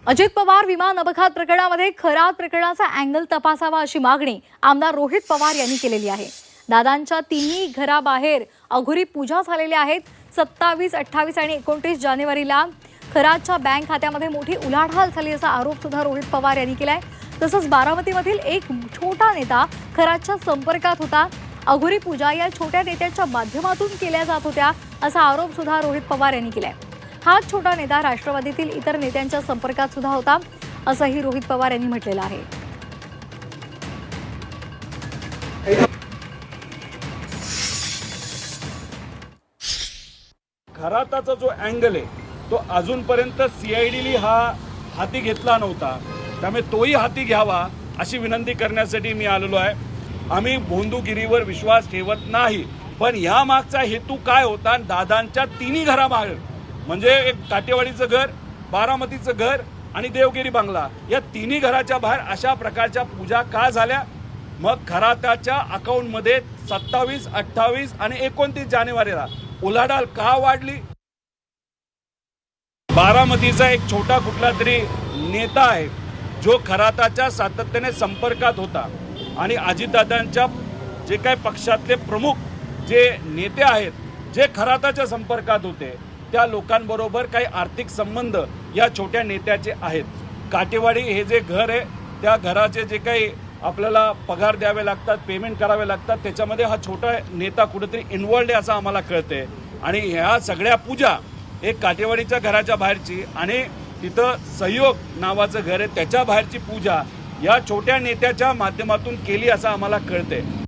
अजित पवार विमान अपघात प्रकरणामध्ये खरात प्रकरणाचा अँगल तपासावा अशी मागणी आमदार रोहित पवार यांनी केलेली आहे। दादांच्या तिन्ही घराबाहेर अघोरी पूजा झालेल्या आहेत। 27, 28 आणि 29 जानेवारीला खरातच्या बँक खात्यामध्ये मोठी उलाढाल झाली असा आरोप सुद्धा रोहित पवार यांनी केलाय। तसंच बारामतीमधील एक छोटा नेता खरातच्या संपर्कात होता। अघोरी पूजा या छोट्या नेत्याच्या माध्यमातून केल्या जात होत्या असा आरोप सुद्धा रोहित पवार यांनी केलाय। हा छोटा नेता राष्ट्रवादीतील इतर नेत्यांच्या संपर्कात सुद्धा होता असंही रोहित पवार यांनी म्हटलेलं आहे। खराताचा जो अँगल आहे तो अजूनपर्यंत सीआयडीने हा हाती घेतला नव्हता, त्यामुळे तोही हाती घ्यावा अशी विनंती करण्यासाठी मी आलेलो आहे। आम्ही भोंदूगिरीवर विश्वास ठेवत नाही, पण या मागचा हेतू काय होता? दादांच्या तिन्ही घराबाहेर म्हणजे एक काटेवाडीचं घर, बारामतीचं घर आणि देवगिरी बंगला या तिन्ही घराच्या बाहेर अशा प्रकारच्या पूजा का झाल्या? मग खराताच्या अकाउंटमध्ये 27, 28 आणि 29 जानेवारीला उलाढाल का वाढली? बारामतीचा एक छोटा कुठला तरी नेता आहे जो खराताच्या सातत्याने संपर्कात होता आणि अजितदादांच्या जे काही पक्षातले प्रमुख जे नेते आहेत जे खराताच्या संपर्कात होते त्या लोकांबरोबर काही आर्थिक संबंध या छोट्या नेत्याचे आहेत। काटेवाडी हे जे घर आहे त्या घराचे जे काही आपल्याला पगार द्यावे लागतात, पेमेंट करावे लागतात, त्याच्यामध्ये हा छोटा नेता कुठेतरी इन्व्हॉल्ड आहे असं आम्हाला कळतंय। आणि ह्या सगळ्या पूजा एक काटेवाडीच्या घराच्या बाहेरची आणि तिथं सहयोग नावाचं घर आहे त्याच्या बाहेरची पूजा या छोट्या नेत्याच्या माध्यमातून केली असं आम्हाला कळतंय।